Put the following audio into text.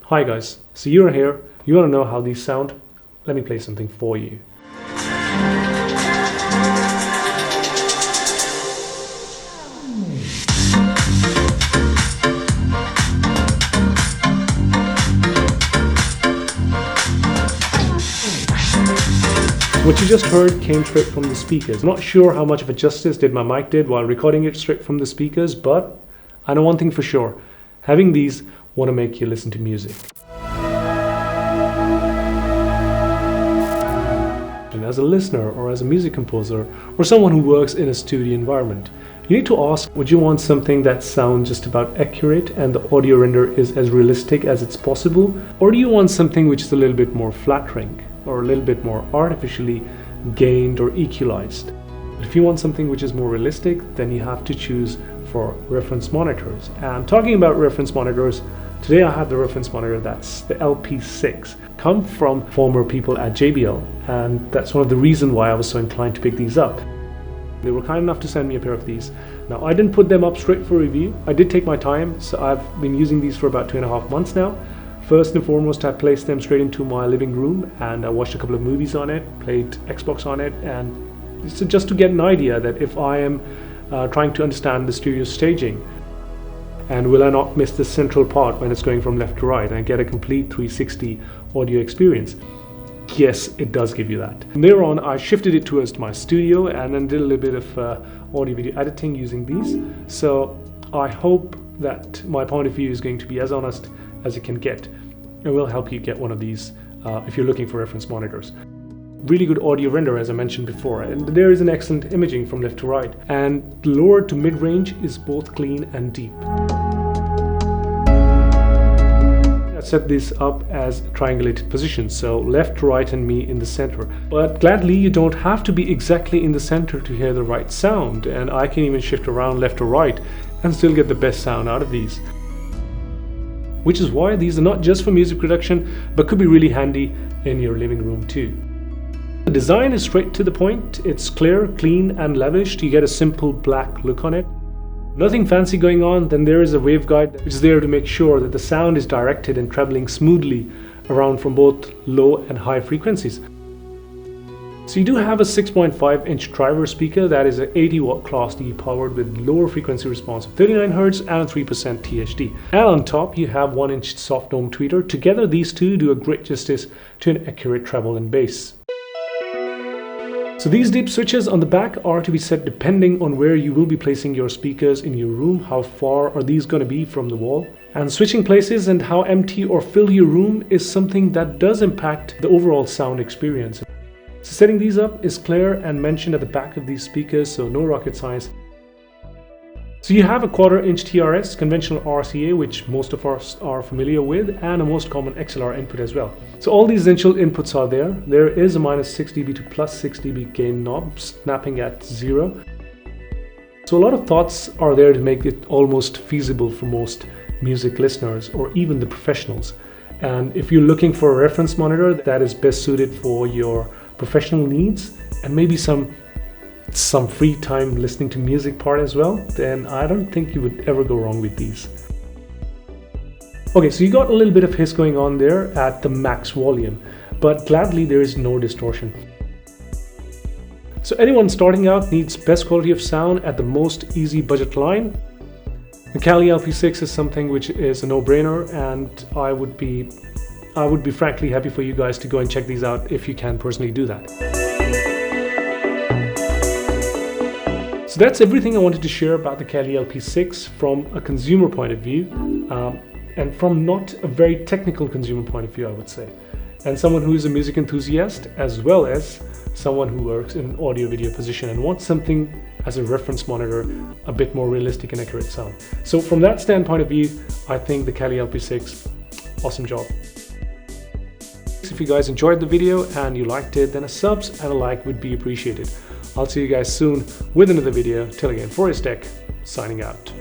Hi guys, so you're here, you want to know how these sound? Let me play something for you. What you just heard came straight from the speakers. Not sure how much of a justice my mic did while recording it straight from the speakers, but I know one thing for sure. Having these want to make you listen to music. And as a listener or as a music composer or someone who works in a studio environment, you need to ask, would you want something that sounds just about accurate and the audio render is as realistic as it's possible? Or do you want something which is a little bit more flattering or a little bit more artificially gained or equalized? If you want something which is more realistic, then you have to choose for reference monitors. And talking about reference monitors, today I have the reference monitor that's the lp-6. Come from former people at JBL, and that's one of the reasons why I was so inclined to pick these up. They were kind enough to send me a pair of these. Now, I didn't put them up straight for review. I did take my time, so I've been using these for about 2.5 months now. First and foremost, I placed them straight into my living room and I watched a couple of movies on it, played Xbox on it, and so just to get an idea that if I am trying to understand the studio staging, and will I not miss the central part when it's going from left to right and get a complete 360 audio experience? Yes, it does give you that. From there on, I shifted it towards my studio and then did a little bit of audio video editing using these. So I hope that my point of view is going to be as honest as it can get and will help you get one of these if you're looking for reference monitors. Really good audio render, as I mentioned before, and there is an excellent imaging from left to right, and lower to mid-range is both clean and deep. I set this up as triangulated positions, so left, right and me in the center. But gladly, you don't have to be exactly in the center to hear the right sound, and I can even shift around left or right and still get the best sound out of these. Which is why these are not just for music production, but could be really handy in your living room too. The design is straight to the point. It's clear, clean and lavished. You get a simple black look on it. Nothing fancy going on. Then there is a waveguide which is there to make sure that the sound is directed and traveling smoothly around from both low and high frequencies. So you do have a 6.5-inch driver speaker that is an 80-watt Class D powered with lower frequency response of 39 Hz and a 3% THD. And on top you have 1-inch soft dome tweeter. Together these two do a great justice to an accurate treble and bass. So these deep switches on the back are to be set depending on where you will be placing your speakers in your room, how far are these going to be from the wall. And switching places and how empty or full your room is something that does impact the overall sound experience. So setting these up is clear and mentioned at the back of these speakers, so no rocket science. So you have a 1/4-inch TRS, conventional RCA, which most of us are familiar with, and a most common XLR input as well. So all these essential inputs are there. There is a -6 dB to +6 dB gain knob, snapping at 0. So a lot of thoughts are there to make it almost feasible for most music listeners or even the professionals. And if you're looking for a reference monitor that is best suited for your professional needs and maybe some free time listening to music part as well, then I don't think you would ever go wrong with these. Okay, so you got a little bit of hiss going on there at the max volume, but gladly there is no distortion. So anyone starting out needs best quality of sound at the most easy budget line. The Kali lp-6 is something which is a no-brainer, and I would be frankly happy for you guys to go and check these out if you can personally do that. So that's everything I wanted to share about the Kali lp-6 from a consumer point of view, and from not a very technical consumer point of view, I would say, and someone who is a music enthusiast as well as someone who works in an audio video position and wants something as a reference monitor, a bit more realistic and accurate sound. So from that standpoint of view, I think the Kali lp-6, awesome job. If you guys enjoyed the video and you liked it, then a subs and a like would be appreciated. I'll see you guys soon with another video. Till again, Forest Tech, signing out.